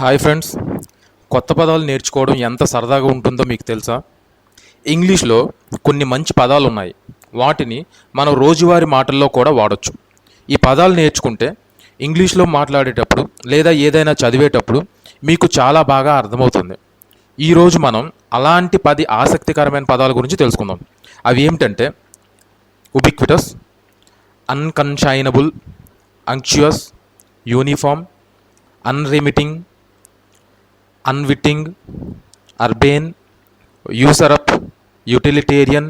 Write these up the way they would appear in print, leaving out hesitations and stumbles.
Hi friends, కొత్త పదాలు నేర్చుకోవడం ఎంత సరదాగా ఉంటుందో మీకు తెలుసా? ఇంగ్లీష్లో కొన్ని మంచి పదాలు ఉన్నాయి. వాటిని మనం రోజువారీ మాటల్లో కూడా వాడొచ్చు. ఈ పదాలు నేర్చుకుంటే ఇంగ్లీష్లో మాట్లాడేటప్పుడు లేదా ఏదైనా చదివేటప్పుడు మీకు చాలా బాగా అర్థమవుతుంది. ఈరోజు మనం అలాంటి 10 ఆసక్తికరమైన పదాల గురించి తెలుసుకుందాం. అవి ఏమిటంటే ఉబిక్విటస్, అన్కన్షైనబుల్, అంక్చుయస్, యూనిఫామ్, అన్రిమిటింగ్, అన్విట్టింగ్, అర్బేన్, యూసరప్, యూటిలిటేరియన్,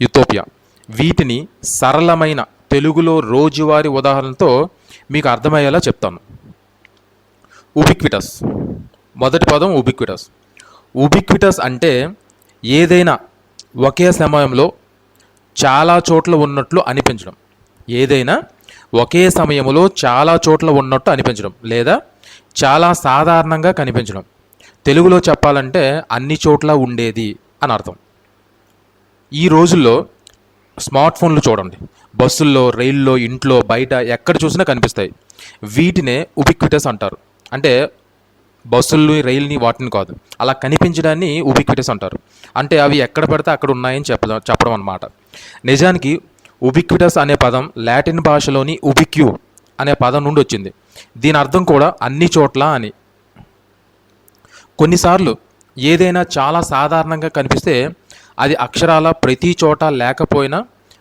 యుటోపియా. వీటిని సరళమైన తెలుగులో రోజువారీ ఉదాహరణతో మీకు అర్థమయ్యేలా చెప్తాను. ఉబిక్విటస్. మొదటి పదం ఉబిక్విటస్. ఉబిక్విటస్ అంటే ఏదైనా ఒకే సమయంలో చాలా చోట్ల ఉన్నట్లు అనిపించడం. ఏదైనా ఒకే సమయంలో చాలా చోట్ల ఉన్నట్టు అనిపించడం లేదా చాలా సాధారణంగా కనిపించడం. తెలుగులో చెప్పాలంటే అన్ని చోట్ల ఉండేది అని అర్థం. ఈ రోజుల్లో స్మార్ట్ ఫోన్లు చూడండి, బస్సుల్లో, రైల్లో, ఇంట్లో, బయట ఎక్కడ చూసినా కనిపిస్తాయి. వీటినే ఉబిక్విటస్ అంటారు. అంటే బస్సుల్ని, రైల్ని, వాటిని కాదు, అలా కనిపించడాన్ని ఉబిక్విటస్ అంటారు. అంటే అవి ఎక్కడ పడితే అక్కడ ఉన్నాయని చెప్పడం అన్నమాట. నిజానికి ఉబిక్విటస్ అనే పదం లాటిన్ భాషలోని ఉబిక్యూ అనే పదం నుండి వచ్చింది. దీని అర్థం కూడా అన్ని చోట్ల అని. కొన్నిసార్లు ఏదైనా చాలా సాధారణంగా కనిపిస్తే అది అక్షరాల ప్రతి చోట లేకపోయినా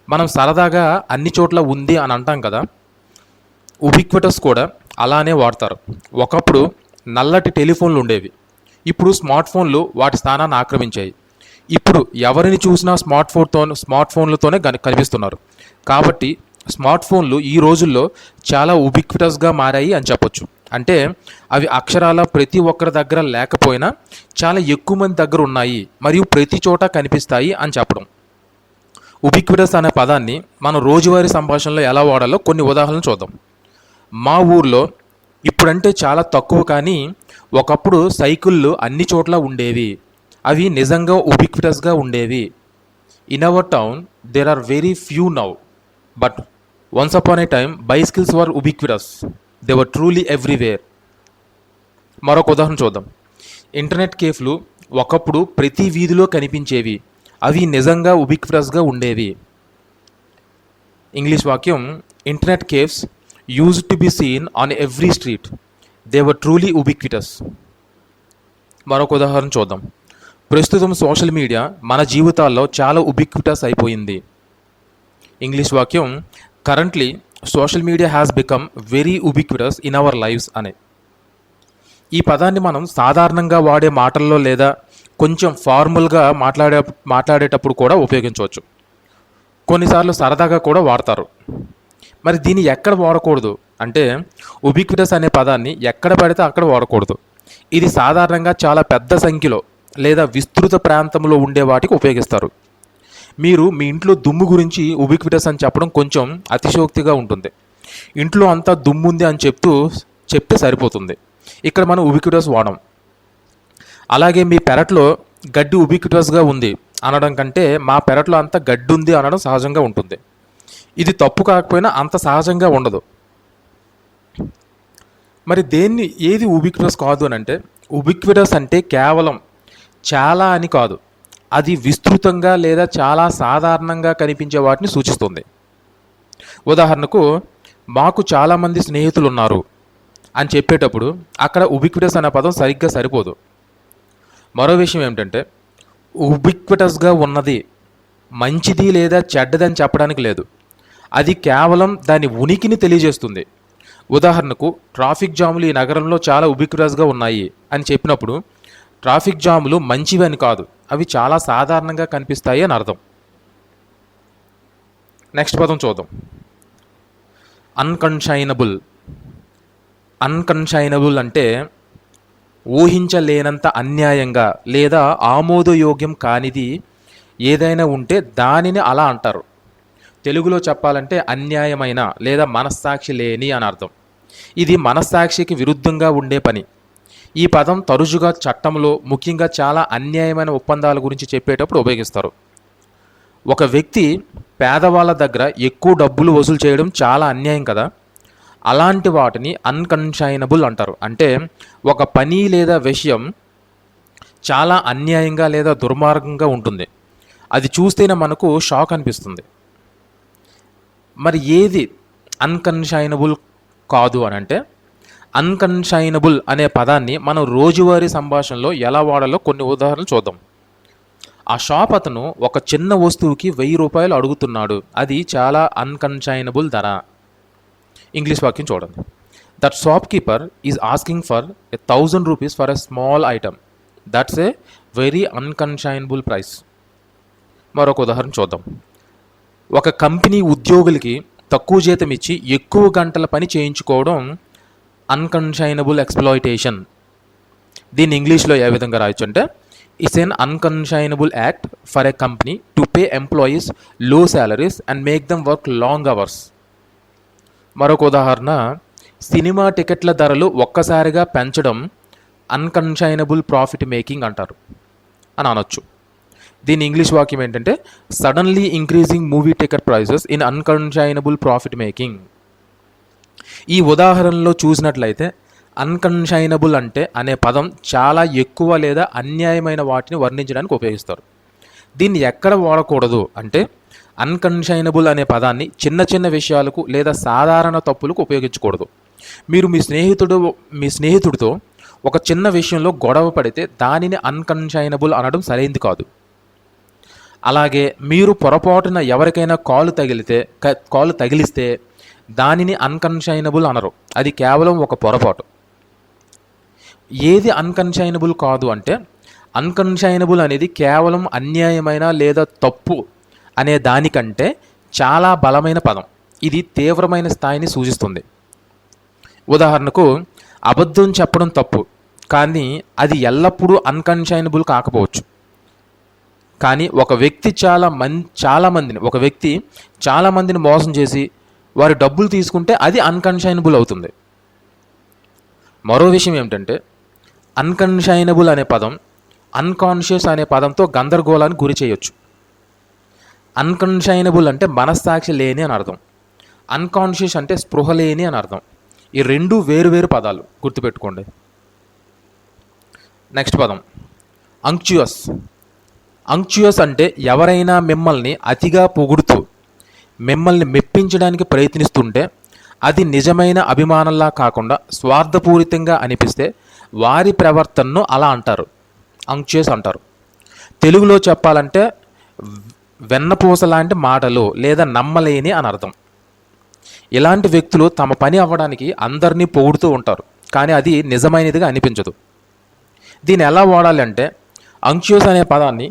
మనం సరదాగా అన్ని చోట్ల ఉంది అని అంటాం కదా. ఉబిక్విటస్ కూడా అలానే వాడతారు. ఒకప్పుడు నల్లటి టెలిఫోన్లు ఉండేవి. ఇప్పుడు స్మార్ట్ ఫోన్లు వాటి స్థానాన్ని ఆక్రమించాయి. ఇప్పుడు ఎవరిని చూసినా స్మార్ట్ ఫోన్లతోనే కనిపిస్తున్నారు. కాబట్టి స్మార్ట్ ఫోన్లు ఈ రోజుల్లో చాలా ఉబిక్విటస్గా మారాయి అని చెప్పొచ్చు. అంటే అవి అక్షరాల ప్రతి ఒక్కరి దగ్గర లేకపోయినా చాలా ఎక్కువ మంది దగ్గర ఉన్నాయి మరియు ప్రతి చోట కనిపిస్తాయి అని చెప్పడం. ఉబిక్విటస్ అనే పదాన్ని మనం రోజువారీ సంభాషణలో ఎలా వాడాలో కొన్ని ఉదాహరణలు చూద్దాం. మా ఊర్లో ఇప్పుడంటే చాలా తక్కువ, కానీ ఒకప్పుడు సైకిళ్ళు అన్ని చోట్ల ఉండేవి. అవి నిజంగా ఉబిక్విటస్గా ఉండేవి. In our town there are very few now, but once upon a time bicycles were ubiquitous. They were truly everywhere. మరొక ఉదాహరణ చూద్దాం. ఇంటర్నెట్ కేఫ్లు ఒకప్పుడు ప్రతి వీధిలో కనిపించేవి. అవి నిజంగా ఉబిక్విటస్గా ఉండేవి. ఇంగ్లీష్ వాక్యం, internet cafes used to be seen on every street. They were truly ఉబిక్విటస్. మరొక ఉదాహరణ చూద్దాం. ప్రస్తుతం సోషల్ మీడియా మన జీవితాల్లో చాలా ఉబిక్విటస్ అయిపోయింది. ఇంగ్లీష్ వాక్యం, currently social media has become very ubiquitous in our lives అనే. ఈ పదాన్ని మనం సాధారణంగా వాడే మాటల్లో లేదా కొంచెం ఫార్మల్గా మాట్లాడేటప్పుడు కూడా ఉపయోగించవచ్చు. కొన్నిసార్లు సరదాగా కూడా వాడతారు. మరి దీన్ని ఎక్కడ వాడకూడదు అంటే, ఉబిక్విటస్ అనే పదాన్ని ఎక్కడ పడితే అక్కడ వాడకూడదు. ఇది సాధారణంగా చాలా పెద్ద సంఖ్యలో లేదా విస్తృత ప్రాంతంలో ఉండే వాటికి ఉపయోగిస్తారు. మీరు మీ ఇంట్లో దుమ్ము గురించి ఉబిక్విటస్ అని చెప్పడం కొంచెం అతిశయోక్తిగా ఉంటుంది. ఇంట్లో అంతా దుమ్ము ఉంది అని చెప్తే సరిపోతుంది. ఇక్కడ మనం ఉబిక్విటస్ వాడం. అలాగే మీ పెరట్లో గడ్డి ఉబిక్విటస్గా ఉంది అనడం కంటే మా పెరట్లో అంతా గడ్డి ఉంది అనడం సహజంగా ఉంటుంది. ఇది తప్పు కాకపోయినా అంత సహజంగా ఉండదు. మరి ఏది ఉబిక్విటస్ కాదు అని అంటే, ఉబిక్విటస్ అంటే కేవలం చాలా అని కాదు, అది విస్తృతంగా లేదా చాలా సాధారణంగా కనిపించే వాటిని సూచిస్తుంది. ఉదాహరణకు, మాకు చాలామంది స్నేహితులు ఉన్నారు అని చెప్పేటప్పుడు అక్కడ ఉబిక్విటస్ అనే పదం సరిగ్గా సరిపోదు. మరో విషయం ఏమిటంటే, ఉబిక్విటస్గా ఉన్నది మంచిది లేదా చెడ్డదని చెప్పడానికి లేదు. అది కేవలం దాని ఉనికిని తెలియజేస్తుంది. ఉదాహరణకు, ట్రాఫిక్ జాములు ఈ నగరంలో చాలా ఉబిక్విటస్గా ఉన్నాయి అని చెప్పినప్పుడు ట్రాఫిక్ జాములు మంచివి అని కాదు, అవి చాలా సాధారణంగా కనిపిస్తాయి అని అర్థం. నెక్స్ట్ పదం చూద్దాం. అన్కన్షైనబుల్. అన్కన్షైనబుల్ అంటే ఊహించలేనంత అన్యాయంగా లేదా ఆమోదయోగ్యం కానిది ఏదైనా ఉంటే దానిని అలా అంటారు. తెలుగులో చెప్పాలంటే అన్యాయమైన లేదా మనస్సాక్షి లేని అని అర్థం. ఇది మనస్సాక్షికి విరుద్ధంగా ఉండే పని. ఈ పదం తరచుగా చట్టంలో, ముఖ్యంగా చాలా అన్యాయమైన ఒప్పందాల గురించి చెప్పేటప్పుడు ఉపయోగిస్తారు. ఒక వ్యక్తి పేదవాళ్ళ దగ్గర ఎక్కువ డబ్బులు వసూలు చేయడం చాలా అన్యాయం కదా. అలాంటి వాటిని అన్కన్షైనబుల్ అంటారు. అంటే ఒక పని లేదా విషయం చాలా అన్యాయంగా లేదా దుర్మార్గంగా ఉంటుంది. అది చూస్తేనే మనకు షాక్ అనిపిస్తుంది. మరి ఏది అన్కన్షైనబుల్ కాదు అని అంటే, అన్కన్షైనబుల్ అనే పదాన్ని మనం రోజువారీ సంభాషణలో ఎలా వాడాలో కొన్ని ఉదాహరణలు చూద్దాం. ఆ షాప్ అతను ఒక చిన్న వస్తువుకి 1000 రూపాయలు అడుగుతున్నాడు. అది చాలా అన్కన్షైనబుల్ ధర. ఇంగ్లీష్ వాక్యం చూడండి. That shopkeeper is asking for 1000 rupees for a small item. That's a very unconscionable price. మరొక ఉదాహరణ చూద్దాం. ఒక కంపెనీ ఉద్యోగులకి తక్కువ జీతం ఇచ్చి ఎక్కువ గంటల పని చేయించుకోవడం అన్కన్షైనబుల్ ఎక్స్‌ప్లాయిటేషన్. దీన్ని ఇంగ్లీష్లో ఏ విధంగా రాయొచ్చు అంటే, it's an unconscionable act for a company to pay employees low salaries and make them work long hours. మరొక ఉదాహరణ, సినిమా టికెట్ల ధరలు ఒక్కసారిగా పెంచడం అన్కన్షైనబుల్ ప్రాఫిట్ మేకింగ్ అంటారు అని అనొచ్చు. దీని ఇంగ్లీష్ వాక్యం ఏంటంటే, suddenly increasing movie ticket prices in unconscionable profit making. ఈ ఉదాహరణలో చూసినట్లయితే అన్కన్షైనబుల్ అంటే అనే పదం చాలా ఎక్కువ లేదా అన్యాయమైన వాటిని వర్ణించడానికి ఉపయోగిస్తారు. దీన్ని ఎక్కడ వాడకూడదు అంటే, అన్కన్షైనబుల్ అనే పదాన్ని చిన్న చిన్న విషయాలకు లేదా సాధారణ తప్పులకు ఉపయోగించకూడదు. మీరు మీ స్నేహితుడితో ఒక చిన్న విషయంలో గొడవ పడితే దానిని అన్కన్షైనబుల్ అనడం సరైంది కాదు. అలాగే మీరు పొరపాటున ఎవరికైనా కాలు తగిలిస్తే దానిని అన్కన్షైనబుల్ అనరు. అది కేవలం ఒక పొరపాటు. ఏది అన్కన్షైనబుల్ కాదు అంటే, అన్కన్షైనబుల్ అనేది కేవలం అన్యాయమైన లేదా తప్పు అనే దానికంటే చాలా బలమైన పదం. ఇది తీవ్రమైన స్థాయిని సూచిస్తుంది. ఉదాహరణకు, అబద్ధం చెప్పడం తప్పు, కానీ అది ఎల్లప్పుడూ అన్కన్షైనబుల్ కాకపోవచ్చు. కానీ ఒక వ్యక్తి చాలా మందిని మోసం చేసి వారి డబ్బులు తీసుకుంటే అది అన్కన్షైనబుల్ అవుతుంది. మరో విషయం ఏమిటంటే, అన్కన్షైనబుల్ అనే పదం అన్కాన్షియస్ అనే పదంతో గందరగోళానికి గురి చేయొచ్చు. అన్కన్షైనబుల్ అంటే మనస్సాక్షి లేని అని అర్థం. అన్కాన్షియస్ అంటే స్పృహ లేని అని అర్థం. ఈ రెండు వేరు పదాలు, గుర్తుపెట్టుకోండి. నెక్స్ట్ పదం అంక్చుయస్. అంక్చుయస్ అంటే ఎవరైనా మిమ్మల్ని అతిగా పొగుడుతూ మిమ్మల్ని మెప్పించడానికి ప్రయత్నిస్తుంటే అది నిజమైన అభిమానంలా కాకుండా స్వార్థపూరితంగా అనిపిస్తే వారి ప్రవర్తనను అలా అంటారు, అంక్చుయస్ అంటారు. తెలుగులో చెప్పాలంటే వెన్నపూస లాంటి మాటలు లేదా నమ్మలేని అని అర్థం. ఇలాంటి వ్యక్తులు తమ పని అవ్వడానికి అందరినీ పొగుడుతూ ఉంటారు, కానీ అది నిజమైనదిగా అనిపించదు. దీన్ని ఎలా వాడాలి అంటే, అంక్చుయస్ అనే పదాన్ని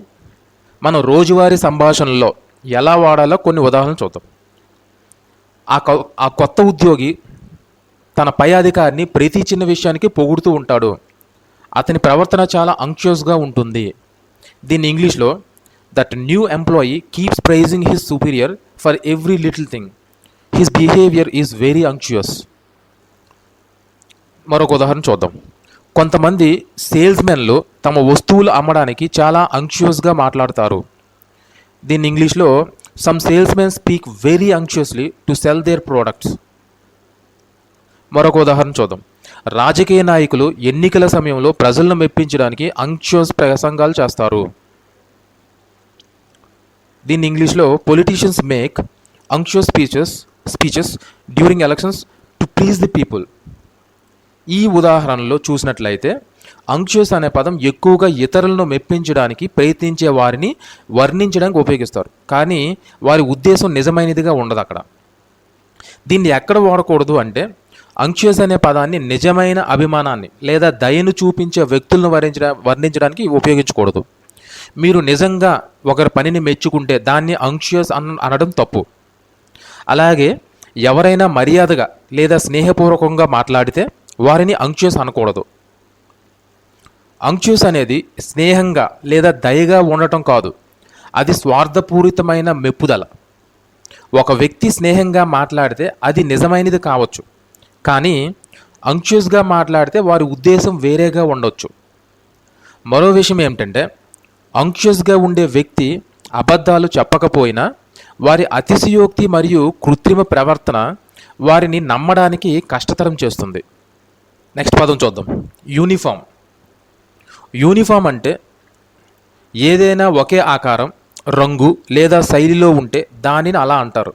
మనం రోజువారీ సంభాషణలో ఎలా వాడాలో కొన్ని ఉదాహరణలు చూద్దాం. ఆ కొత్త ఉద్యోగి తన పై అధికారిని ప్రతి చిన్న విషయానికి పొగుడుతూ ఉంటాడు. అతని ప్రవర్తన చాలా అంక్చుయస్గా ఉంటుంది. దీన్ని ఇంగ్లీష్లో, that new employee keeps praising his superior for every little thing. His behaviour is very unctuous. మరొక ఉదాహరణ చూద్దాం. కొంతమంది సేల్స్మెన్లు తమ వస్తువులు అమ్మడానికి చాలా అంక్చుయస్గా మాట్లాడతారు. దీన్ని ఇంగ్లీష్లో, some salesmen speak very unctuously to sell their products. మరొక ఉదాహరణ చూద్దాం. రాజకీయ నాయకులు ఎన్నికల సమయంలో ప్రజలను మెప్పించడానికి అంక్చుయస్ ప్రసంగాలు చేస్తారు. దీన్ని ఇంగ్లీష్లో, politicians make unctuous speeches during elections to please the people. ఈ ఉదాహరణలో చూసినట్లయితే అంక్చుయస్ అనే పదం ఎక్కువగా ఇతరులను మెప్పించడానికి ప్రయత్నించే వారిని వర్ణించడానికి ఉపయోగిస్తారు, కానీ వారి ఉద్దేశం నిజమైనదిగా ఉండదు అక్కడ. దీన్ని ఎక్కడ వాడకూడదు అంటే, అంక్చుయస్ అనే పదాన్ని నిజమైన అభిమానాన్ని లేదా దయను చూపించే వ్యక్తులను వర్ణించడానికి ఉపయోగించకూడదు. మీరు నిజంగా ఒకరి పనిని మెచ్చుకుంటే దాన్ని అంక్చుయస్ అనడం తప్పు. అలాగే ఎవరైనా మర్యాదగా లేదా స్నేహపూర్వకంగా మాట్లాడితే వారిని అంక్చుయస్ అనకూడదు. అంక్చుయస్ అనేది స్నేహంగా లేదా దయగా ఉండటం కాదు, అది స్వార్థపూరితమైన మెప్పుదల. ఒక వ్యక్తి స్నేహంగా మాట్లాడితే అది నిజమైనది కావచ్చు, కానీ అంక్చుయస్గా మాట్లాడితే వారి ఉద్దేశం వేరేగా ఉండొచ్చు. మరో విషయం ఏమిటంటే, అంక్చుయస్గా ఉండే వ్యక్తి అబద్ధాలు చెప్పకపోయినా వారి అతిశయోక్తి మరియు కృత్రిమ ప్రవర్తన వారిని నమ్మడానికి కష్టతరం చేస్తుంది. నెక్స్ట్ పదం చూద్దాం, యూనిఫామ్. యూనిఫామ్ అంటే ఏదైనా ఒకే ఆకారం, రంగు లేదా శైలిలో ఉంటే దానిని అలా అంటారు.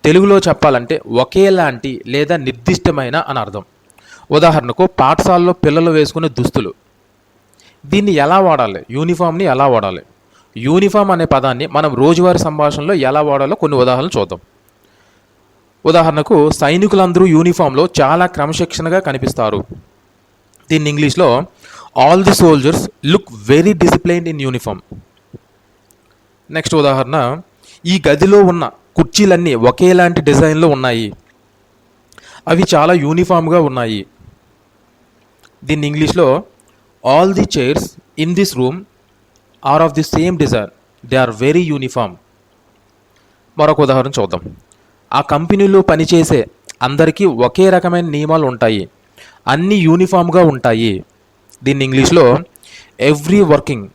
తెలుగులో చెప్పాలంటే ఒకేలాంటి లేదా నిర్దిష్టమైన అని అర్థం. ఉదాహరణకు పాఠశాలలో పిల్లలు వేసుకునే దుస్తులు. దీన్ని ఎలా వాడాలి, యూనిఫామ్ని ఎలా వాడాలి? యూనిఫామ్ అనే పదాన్ని మనం రోజువారీ సంభాషణలో ఎలా వాడాలో కొన్ని ఉదాహరణలు చూద్దాం. ఉదాహరణకు సైనికులందరూ యూనిఫామ్లో చాలా క్రమశిక్షణగా కనిపిస్తారు. దీన్ని ఇంగ్లీష్లో all the soldiers look very disciplined in uniform. Next ఉదాహరణ, ఈ గదిలో ఉన్న కుర్చీలన్నీ ఒకేలాంటి డిజైన్లో ఉన్నాయి, అవి చాలా యూనిఫామ్గా ఉన్నాయి. దీన్ని ఇంగ్లీష్లో all the chairs in this room are of the same design, they are very uniform. మరొక ఉదాహరణ చూద్దాం, ఆ కంపెనీలో పనిచేసే అందరికీ ఒకే రకమైన నియమాలు ఉంటాయి, అన్నీ యూనిఫామ్గా ఉంటాయి. దీన్ని ఇంగ్లీష్లో every working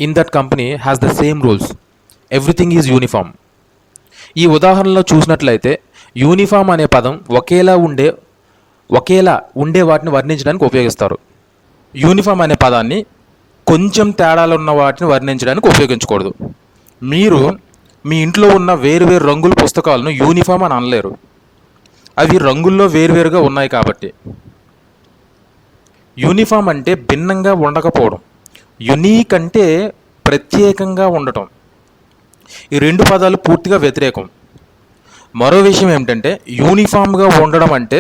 in that company has the same rules, everything is uniform. ఈ ఉదాహరణలో చూసినట్లయితే యూనిఫామ్ అనే పదం ఒకేలా ఉండే వాటిని వర్ణించడానికి ఉపయోగిస్తారు. యూనిఫామ్ అనే పదాన్ని కొంచెం తేడాలు ఉన్న వాటిని వర్ణించడానికి ఉపయోగించకూడదు. మీరు మీ ఇంట్లో ఉన్న వేరువేరు రంగుల పుస్తకాలను యూనిఫామ్ అని అనలేరు, అవి రంగుల్లో వేరువేరుగా ఉన్నాయి కాబట్టి. యూనిఫామ్ అంటే భిన్నంగా ఉండకపోవడం, యునీక్ అంటే ప్రత్యేకంగా ఉండటం. ఈ రెండు పదాలు పూర్తిగా వ్యతిరేకం. మరో విషయం ఏమిటంటే యూనిఫామ్గా ఉండడం అంటే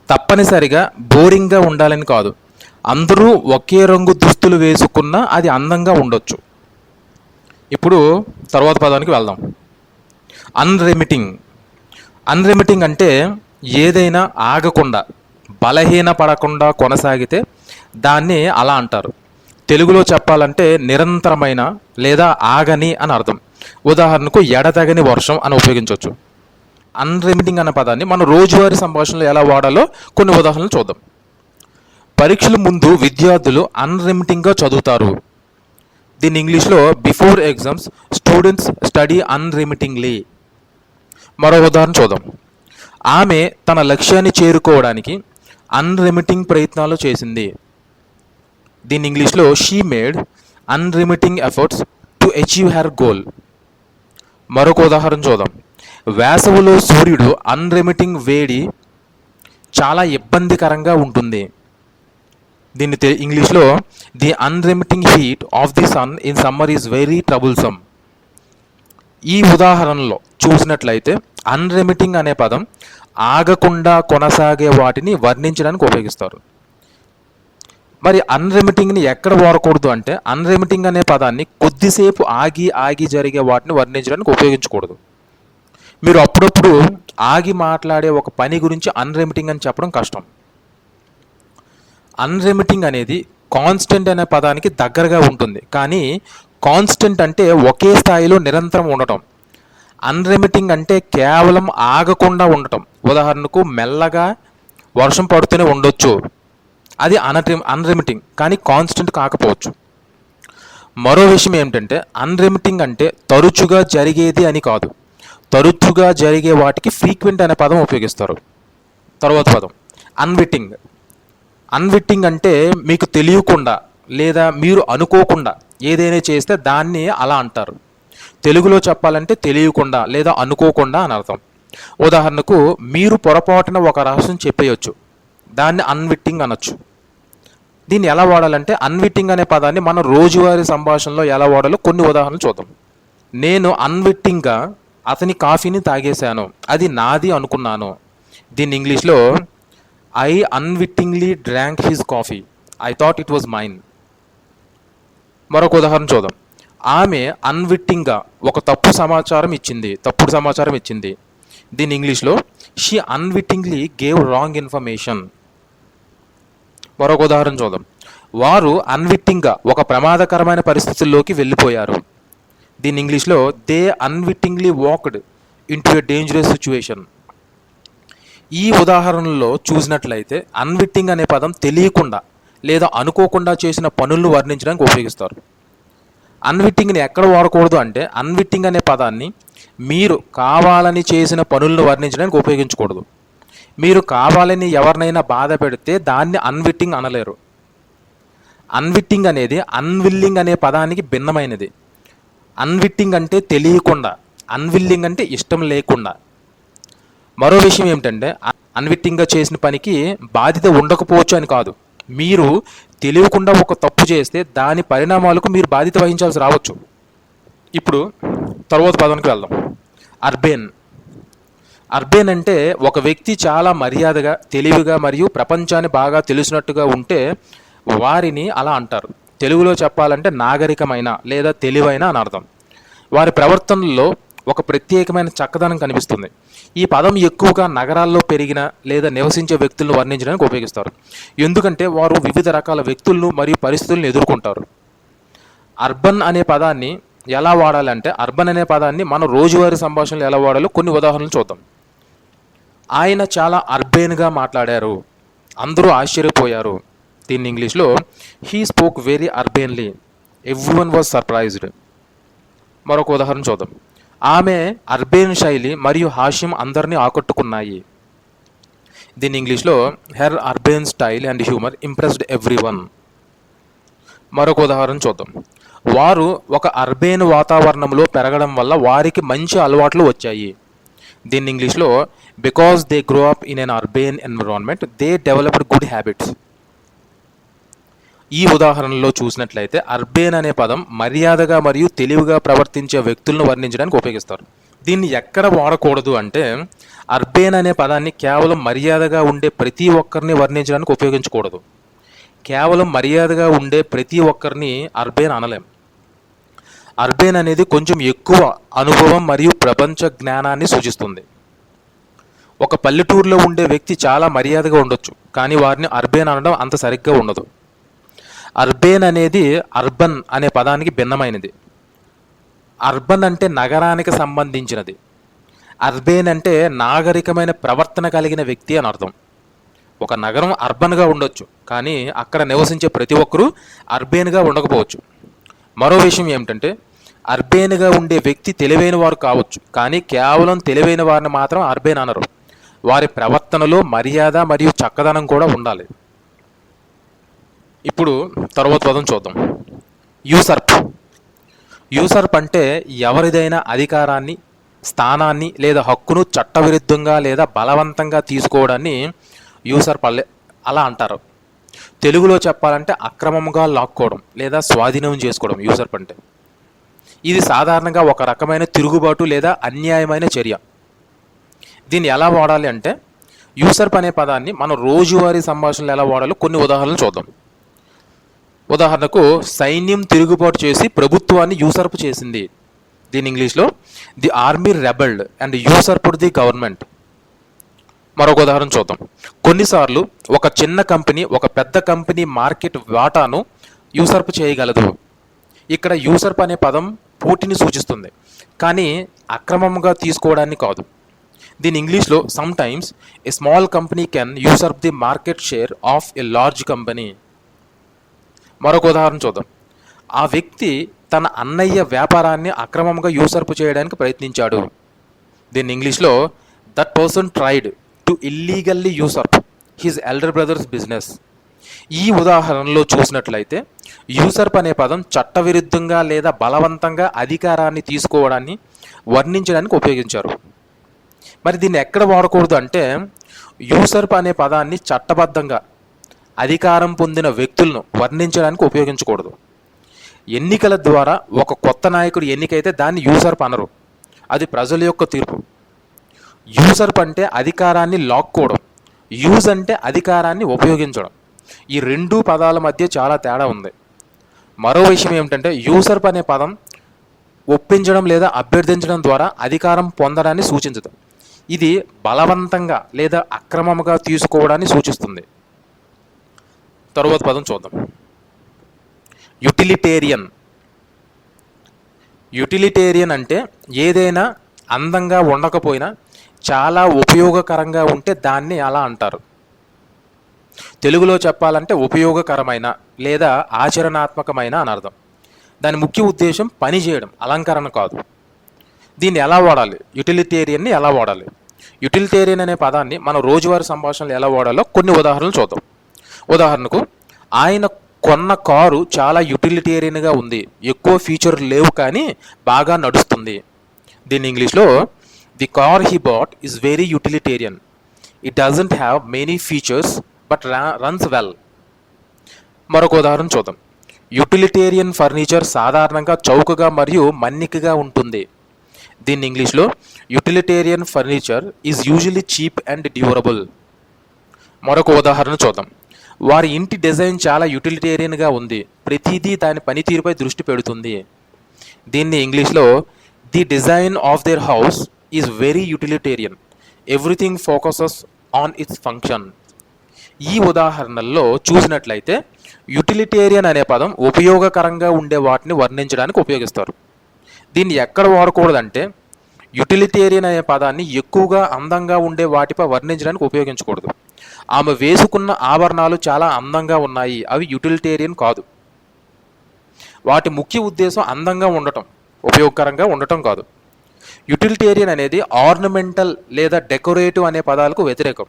తప్పనిసరిగా బోరింగ్గా ఉండాలని కాదు. అందరూ ఒకే రంగు దుస్తులు వేసుకున్నా అది అందంగా ఉండొచ్చు. ఇప్పుడు తర్వాత పదానికి వెళ్దాం, అన్రెమిటింగ్. అన్రెమిటింగ్ అంటే ఏదైనా ఆగకుండా, బలహీన పడకుండా కొనసాగితే దాన్ని అలా అంటారు. తెలుగులో చెప్పాలంటే నిరంతరమైన లేదా ఆగని అని అర్థం. ఉదాహరణకు ఎడతెగని వర్షం అని ఉపయోగించవచ్చు. అన్రెమిటింగ్ అనే పదాన్ని మనం రోజువారీ సంభాషణలో ఎలా వాడాలో కొన్ని ఉదాహరణలు చూద్దాం. పరీక్షల ముందు విద్యార్థులు అన్రెమిటింగ్గా చదువుతారు. దీన్ని ఇంగ్లీష్లో బిఫోర్ ఎగ్జామ్స్ స్టూడెంట్స్ స్టడీ అన్రెమిటింగ్లీ. మరో ఉదాహరణ చూద్దాం, ఆమె తన లక్ష్యాన్ని చేరుకోవడానికి అన్రెమిటింగ్ ప్రయత్నాలు చేసింది. దీన్ని ఇంగ్లీష్లో she made unremitting efforts to achieve her goal. మరొక ఉదాహరణ చూద్దాం, వేసవిలో సూర్యుడు అన్రెమిటింగ్ వేడి చాలా ఇబ్బందికరంగా ఉంటుంది. దీన్ని ఇంగ్లీష్లో the unremitting heat of the sun in summer is very troublesome. ఈ ఉదాహరణలో చూసినట్లయితే అన్రెమిటింగ్ అనే పదం ఆగకుండా కొనసాగే వాటిని వర్ణించడానికి ఉపయోగిస్తారు. మరి అన్రెమిటింగ్ని ఎక్కడ వాడకూడదు అంటే అన్రెమిటింగ్ అనే పదాన్ని కొద్దిసేపు ఆగి జరిగే వాటిని వర్ణించడానికి ఉపయోగించకూడదు. మీరు అప్పుడప్పుడు ఆగి మాట్లాడే ఒక పని గురించి అన్రెమిటింగ్ అని చెప్పడం కష్టం. అన్రెమిటింగ్ అనేది కాన్స్టెంట్ అనే పదానికి దగ్గరగా ఉంటుంది, కానీ కాన్స్టెంట్ అంటే ఒకే స్థాయిలో నిరంతరం ఉండటం. అన్రెమిటింగ్ అంటే కేవలం ఆగకుండా ఉండటం. ఉదాహరణకు మెల్లగా వర్షం పడుతూనే ఉండొచ్చు, అది అన్రెమిటింగ్, కానీ కాన్స్టెంట్ కాకపోవచ్చు. మరో విషయం ఏమిటంటే అన్రెమిటింగ్ అంటే తరచుగా జరిగేది అని కాదు. తరచుగా జరిగే వాటికి ఫ్రీక్వెంట్ అనే పదం ఉపయోగిస్తారు. తర్వాత పదం అన్విట్టింగ్. అన్విట్టింగ్ అంటే మీకు తెలియకుండా లేదా మీరు అనుకోకుండా ఏదైనా చేస్తే దాన్ని అలా అంటారు. తెలుగులో చెప్పాలంటే తెలియకుండా లేదా అనుకోకుండా అని అర్థం. ఉదాహరణకు మీరు పొరపాటున ఒక రహస్యం చెప్పేయచ్చు, దాన్ని అన్విట్టింగ్ అనొచ్చు. దీన్ని ఎలా వాడాలంటే అన్విట్టింగ్ అనే పదాన్ని మనం రోజువారీ సంభాషణలో ఎలా వాడాలో కొన్ని ఉదాహరణలు చూద్దాం. నేను అన్విట్టింగ్గా అతని కాఫీని తాగేశాను, అది నాది అనుకున్నాను. దీన్ని ఇంగ్లీష్లో I unwittingly drank his coffee, I thought it was mine. మరొక ఉదాహరణ చూద్దాం, ఆమె అన్విట్టింగ్గా ఒక తప్పుడు సమాచారం ఇచ్చింది. దీని ఇంగ్లీష్లో షీ అన్విట్టింగ్లీ గేవ్ రాంగ్ ఇన్ఫర్మేషన్. మరొక ఉదాహరణ చూద్దాం, వారు అన్విట్టింగ్గా ఒక ప్రమాదకరమైన పరిస్థితుల్లోకి వెళ్ళిపోయారు. దీని ఇంగ్లీష్లో they unwittingly walked into a dangerous situation. ఈ ఉదాహరణలో చూసినట్లయితే అన్విట్టింగ్ అనే పదం తెలియకుండా లేదా అనుకోకుండా చేసిన పనులను వర్ణించడానికి ఉపయోగిస్తారు. అన్విట్టింగ్ని ఎక్కడ వాడకూడదు అంటే అన్విట్టింగ్ అనే పదాన్ని మీరు కావాలని చేసిన పనులను వర్ణించడానికి ఉపయోగించకూడదు. మీరు కావాలని ఎవరినైనా బాధ పెడితే దాన్ని అన్విట్టింగ్ అనలేరు. అన్విట్టింగ్ అనేది అన్విల్లింగ్ అనే పదానికి భిన్నమైనది. అన్విట్టింగ్ అంటే తెలియకుండా, అన్విల్లింగ్ అంటే ఇష్టం లేకుండా. మరో విషయం ఏమిటంటే అన్విట్టింగ్గా చేసిన పనికి బాధ్యత ఉండకపోవచ్చు అని కాదు. మీరు తెలియకుండా ఒక తప్పు చేస్తే దాని పరిణామాలకు మీరు బాధ్యత వహించాల్సి రావచ్చు. ఇప్పుడు తర్వాత పదానికి వెళ్దాం. అర్బేన్. అర్బేన్ అంటే ఒక వ్యక్తి చాలా మర్యాదగా, తెలివిగా మరియు ప్రపంచాన్ని బాగా తెలిసినట్టుగా ఉంటే వారిని అలా అంటారు. తెలుగులో చెప్పాలంటే నాగరికమైన లేదా తెలివైన అని అర్థం. వారి ప్రవర్తనలో ఒక ప్రత్యేకమైన చక్కదనం కనిపిస్తుంది. ఈ పదం ఎక్కువగా నగరాల్లో పెరిగిన లేదా నివసించే వ్యక్తులను వర్ణించడానికి ఉపయోగిస్తారు. ఎందుకంటే వారు వివిధ రకాల వ్యక్తులను మరియు పరిస్థితులను ఎదుర్కొంటారు. అర్బన్ అనే పదాన్ని ఎలా వాడాలంటే అర్బన్ అనే పదాన్ని మన రోజువారీ సంభాషణలు ఎలా వాడాలో కొన్ని ఉదాహరణలు చూద్దాం. ఆయన చాలా అర్బేన్గా మాట్లాడారు, అందరూ ఆశ్చర్యపోయారు. దీన్ని ఇంగ్లీష్లో he spoke very urbanely, everyone was surprised. మరొక ఉదాహరణ చూద్దాం. ఆమె అర్బేన్ శైలి మరియు హాస్యం అందరినీ ఆకట్టుకున్నాయి. దీని ఇంగ్లీష్లో her urbane style and humour impressed everyone. మరొక ఉదాహరణ చూద్దాం. వారు ఒక అర్బేన్ వాతావరణంలో పెరగడం వల్ల వారికి మంచి అలవాట్లు వచ్చాయి. దీని ఇంగ్లీష్లో because they grow up in an urbane environment they developed good habits. ఈ ఉదాహరణలో చూసినట్లయితే అర్బేన్ అనే పదం మర్యాదగా మరియు తెలివిగా ప్రవర్తించే వ్యక్తులను వర్ణించడానికి ఉపయోగిస్తారు. దీన్ని ఎక్కడ వాడకూడదు అంటే అర్బేన్ అనే పదాన్ని కేవలం మర్యాదగా ఉండే ప్రతి ఒక్కరిని వర్ణించడానికి ఉపయోగించకూడదు. కేవలం మర్యాదగా ఉండే ప్రతి ఒక్కరిని అర్బేన్ అనలేం. అర్బేన్ అనేది కొంచెం ఎక్కువ అనుభవం మరియు ప్రపంచ జ్ఞానాన్ని సూచిస్తుంది. ఒక పల్లెటూరులో ఉండే వ్యక్తి చాలా మర్యాదగా ఉండొచ్చు, కానీ వారిని అర్బేన్ అనడం అంత సరిగ్గా ఉండదు. అర్బేన్ అనేది అర్బన్ అనే పదానికి భిన్నమైనది. అర్బన్ అంటే నగరానికి సంబంధించినది. అర్బేన్ అంటే నాగరికమైన ప్రవర్తన కలిగిన వ్యక్తి అని అర్థం. ఒక నగరం అర్బన్గా ఉండొచ్చు, కానీ అక్కడ నివసించే ప్రతి ఒక్కరూ అర్బేన్గా ఉండకపోవచ్చు. మరో విషయం ఏమిటంటే అర్బేన్గా ఉండే వ్యక్తి తెలివైన వారు కావచ్చు, కానీ కేవలం తెలివైన వారిని మాత్రం అర్బేన్ అనరు. వారి ప్రవర్తనలో మర్యాద మరియు చక్కదనం కూడా ఉండాలి. ఇప్పుడు తర్వాత పదం చూద్దాం. యూసర్ప్. యూసర్ప్ అంటే ఎవరిదైనా అధికారాన్ని, స్థానాన్ని లేదా హక్కును చట్టవిరుద్ధంగా లేదా బలవంతంగా తీసుకోవడాన్ని యూసర్ప్ అలా అంటారు. తెలుగులో చెప్పాలంటే అక్రమంగా లాక్కోవడం లేదా స్వాధీనం చేసుకోవడం యూసర్ప్ అంటే. ఇది సాధారణంగా ఒక రకమైన తిరుగుబాటు లేదా అన్యాయమైన చర్య. దీన్ని ఎలా వాడాలి అంటే యూసర్ప్ అనే పదాన్ని మన రోజువారీ సంభాషణలు ఎలా వాడాలో కొన్ని ఉదాహరణలు చూద్దాం. ఉదాహరణకు సైన్యం తిరుగుబాటు చేసి ప్రభుత్వాన్ని యూసర్ప్ చేసింది. దీని ఇంగ్లీష్లో the army rebelled and usurped the government. మరొక ఉదాహరణ చూద్దాం. కొన్నిసార్లు ఒక చిన్న కంపెనీ ఒక పెద్ద కంపెనీ మార్కెట్ వాటాను యూసర్ప్ చేయగలదు. ఇక్కడ యూసర్ప్ అనే పదం పోటీని సూచిస్తుంది, కానీ అక్రమంగా తీసుకోవడాన్ని కాదు. దీని ఇంగ్లీష్లో sometimes a small company can usurp the market share of a large company. మరొక ఉదాహరణ చూద్దాం. ఆ వ్యక్తి తన అన్నయ్య వ్యాపారాన్ని అక్రమంగా యూసర్ప్ చేయడానికి ప్రయత్నించాడు. దీని ఇంగ్లీష్లో that person tried to illegally usurp his elder brother's business. ఈ ఉదాహరణలో చూసినట్లయితే యూసర్ప్ అనే పదం చట్టవిరుద్ధంగా లేదా బలవంతంగా అధికారాన్ని తీసుకోవడాన్ని వర్ణించడానికి ఉపయోగించారు. మరి దీన్ని ఎక్కడ వాడకూడదు అంటే యూసర్ప్ అనే పదాన్ని చట్టబద్ధంగా అధికారం పొందిన వ్యక్తులను వర్ణించడానికి ఉపయోగించకూడదు. ఎన్నికల ద్వారా ఒక కొత్త నాయకుడు ఎన్నికైతే దాన్ని యూసర్ప్ అనరు, అది ప్రజల యొక్క తీర్పు. యూసర్ప్ అంటే అధికారాన్ని లాక్కోవడం, యూజ్ అంటే అధికారాన్ని ఉపయోగించడం. ఈ రెండు పదాల మధ్య చాలా తేడా ఉంది. మరో విషయం ఏమిటంటే యూసర్ప్ అనే పదం ఒప్పించడం లేదా అభ్యర్థించడం ద్వారా అధికారం పొందడాన్ని సూచించదు. ఇది బలవంతంగా లేదా అక్రమంగా తీసుకోవడాన్ని సూచిస్తుంది. తరువాత పదం చూద్దాం. యుటిలిటేరియన్. యుటిలిటేరియన్ అంటే ఏదైనా అందంగా ఉండకపోయినా చాలా ఉపయోగకరంగా ఉంటే దాన్ని అలా అంటారు. తెలుగులో చెప్పాలంటే ఉపయోగకరమైన లేదా ఆచరణాత్మకమైన అని అర్థం. దాని ముఖ్య ఉద్దేశం పని చేయడం, అలంకరణ కాదు. దీన్ని ఎలా వాడాలి? యుటిలిటేరియన్ని ఎలా వాడాలి? యుటిలిటేరియన్ అనే పదాన్ని మనం రోజువారీ సంభాషణలు ఎలా వాడాలో కొన్ని ఉదాహరణలు చూద్దాం. ఉదాహరణకు, ఆయన కొన్న కారు చాలా యుటిలిటేరియన్గా ఉంది, ఎక్కువ ఫీచర్లు లేవు కానీ బాగా నడుస్తుంది. దీన్ని ఇంగ్లీష్లో, the car he bought is very utilitarian, it doesn't have many features but runs well. మరొక ఉదాహరణ చూద్దాం. యుటిలిటేరియన్ ఫర్నిచర్ సాధారణంగా చౌకగా మరియు మన్నికగా ఉంటుంది. దీన్ని ఇంగ్లీష్లో, utilitarian furniture is usually cheap and durable. మరొక ఉదాహరణ చూద్దాం. వారి ఇంటి డిజైన్ చాలా యుటిలిటేరియన్గా ఉంది, ప్రతిదీ దాని పనితీరుపై దృష్టి పెడుతుంది. దీన్ని ఇంగ్లీష్లో, the design of their house is very utilitarian, everything focuses on it's function. ఈ ఉదాహరణల్లో చూసినట్లయితే యుటిలిటేరియన్ అనే పదం ఉపయోగకరంగా ఉండే వాటిని వర్ణించడానికి ఉపయోగిస్తారు. దీన్ని ఎక్కడ వాడకూడదంటే, యుటిలిటేరియన్ అనే పదాన్ని ఎక్కువగా అందంగా ఉండే వాటిపై వర్ణించడానికి ఉపయోగించకూడదు. ఆమె వేసుకున్న ఆభరణాలు చాలా అందంగా ఉన్నాయి, అవి యుటిలిటేరియన్ కాదు. వాటి ముఖ్య ఉద్దేశం అందంగా ఉండటం, ఉపయోగకరంగా ఉండటం కాదు. యుటిలిటేరియన్ అనేది ఆర్నమెంటల్ లేదా డెకరేటివ్ అనే పదాలకు వ్యతిరేకం.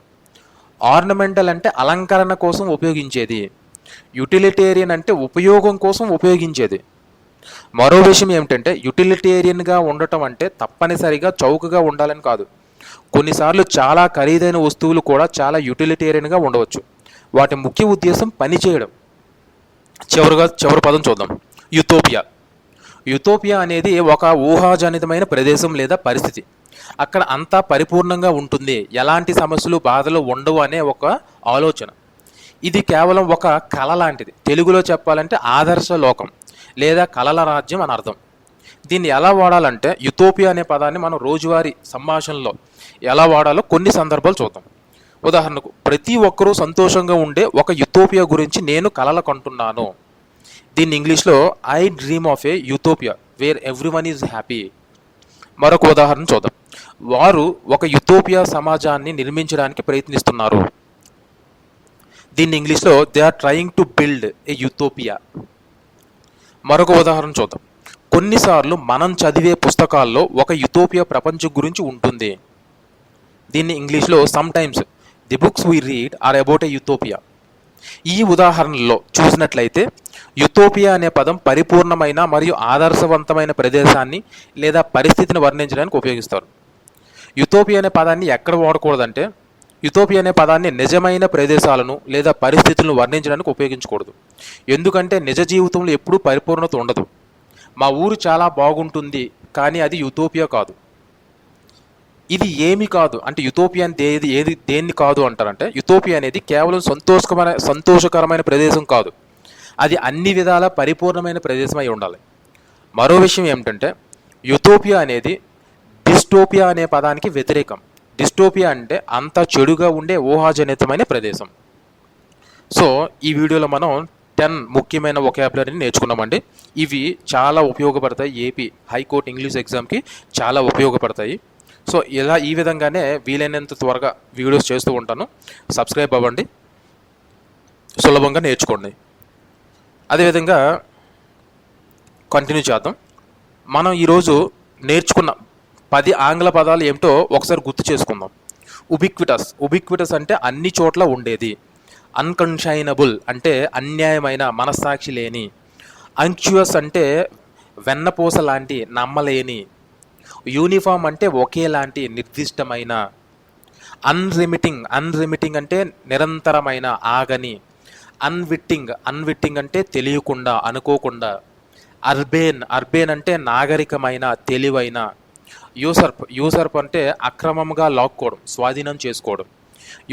ఆర్నమెంటల్ అంటే అలంకరణ కోసం ఉపయోగించేది, యుటిలిటేరియన్ అంటే ఉపయోగం కోసం ఉపయోగించేది. మరో విషయం ఏమిటంటే, యుటిలిటేరియన్గా ఉండటం అంటే తప్పనిసరిగా చౌకగా ఉండాలని కాదు. కొన్నిసార్లు చాలా ఖరీదైన వస్తువులు కూడా చాలా యుటిలిటేరియన్గా ఉండవచ్చు. వాటి ముఖ్య ఉద్దేశం పని చేయడం. చివరి పదం చూద్దాం. యుటోపియా. యుటోపియా అనేది ఒక ఊహాజనితమైన ప్రదేశం లేదా పరిస్థితి. అక్కడ అంతా పరిపూర్ణంగా ఉంటుంది, ఎలాంటి సమస్యలు బాధలు ఉండవు అనే ఒక ఆలోచన. ఇది కేవలం ఒక కళ లాంటిది. తెలుగులో చెప్పాలంటే ఆదర్శ లోకం లేదా కలల రాజ్యం అని అర్థం. దీన్ని ఎలా వాడాలంటే, యుటోపియా అనే పదాన్ని మనం రోజువారీ సంభాషణలో ఎలా వాడాలో కొన్ని సందర్భాలు చూద్దాం. ఉదాహరణకు, ప్రతి ఒక్కరూ సంతోషంగా ఉండే ఒక యుటోపియా గురించి నేను కలలు కంటున్నాను. దీన్ని ఇంగ్లీష్లో, I dream of a utopia where everyone is happy. మరొక ఉదాహరణ చూద్దాం. వారు ఒక యుటోపియా సమాజాన్ని నిర్మించడానికి ప్రయత్నిస్తున్నారు. దీన్ని ఇంగ్లీష్లో, they are trying to build a utopia. మరొక ఉదాహరణ చూద్దాం. కొన్నిసార్లు మనం చదివే పుస్తకాల్లో ఒక యుటోపియా ప్రపంచం గురించి ఉంటుంది. దీన్ని ఇంగ్లీష్లో, sometimes the books we read are about a utopia. ఈ ఉదాహరణలో చూసినట్లయితే యుటోపియా అనే పదం పరిపూర్ణమైన మరియు ఆదర్శవంతమైన ప్రదేశాన్ని లేదా పరిస్థితిని వర్ణించడానికి ఉపయోగిస్తారు. యుటోపియా అనే పదాన్ని ఎక్కడ వాడకూడదంటే, యుటోపియా అనే పదాన్ని నిజమైన ప్రదేశాలను లేదా పరిస్థితులను వర్ణించడానికి ఉపయోగించకూడదు. ఎందుకంటే నిజ జీవితంలో ఎప్పుడూ పరిపూర్ణత ఉండదు. మా ఊరు చాలా బాగుంటుంది, కానీ అది యుటోపియా కాదు. ఇది ఏమి కాదు అంటే, యుటోపియా దేన్ని కాదు అంటారంటే, యుటోపియా అనేది కేవలం సంతోషకరమైన ప్రదేశం కాదు, అది అన్ని విధాల పరిపూర్ణమైన ప్రదేశం అయి ఉండాలి. మరో విషయం ఏమిటంటే, యుటోపియా అనేది డిస్టోపియా అనే పదానికి వ్యతిరేకం. డిస్టోపియా అంటే అంత చెడుగా ఉండే ఊహాజనితమైన ప్రదేశం. సో ఈ వీడియోలో మనం 10 ముఖ్యమైన వొకాబులరీని నేర్చుకున్నామండి. ఇవి చాలా ఉపయోగపడతాయి, ఏపీ హైకోర్టు ఇంగ్లీష్ ఎగ్జామ్కి చాలా ఉపయోగపడతాయి. సో ఈ విధంగానే వీలైనంత త్వరగా వీడియోస్ చేస్తూ ఉంటాను. సబ్స్క్రైబ్ అవ్వండి, సులభంగా నేర్చుకోండి. అదేవిధంగా కంటిన్యూ చేద్దాం. మనం ఈరోజు నేర్చుకున్న 10 ఆంగ్ల పదాలు ఏమిటో ఒకసారి గుర్తు చేసుకుందాం. ఉబిక్విటస్ అంటే అన్ని చోట్ల ఉండేది. అన్కన్షైనబుల్ అంటే అన్యాయమైన, మనస్సాక్షి లేని. అంక్చుయస్ అంటే వెన్నపూస లాంటి, నమ్మలేని. యూనిఫామ్ అంటే ఒకేలాంటి, నిర్దిష్టమైన. అన్రిమిటింగ్ అంటే నిరంతరమైన, ఆగని. అన్విట్టింగ్ అంటే తెలియకుండా, అనుకోకుండా. అర్బేన్ అంటే నాగరికమైన, తెలివైన. యూసర్ప్ అంటే అక్రమంగా లాక్కోవడం, స్వాధీనం చేసుకోవడం.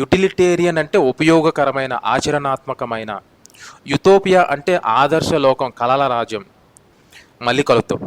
యుటిలిటేరియన్ అంటే ఉపయోగకరమైన, ఆచరణాత్మకమైన. యుటోపియా అంటే ఆదర్శ లోకం, కలల రాజ్యం. మళ్ళీ కలుద్దాం.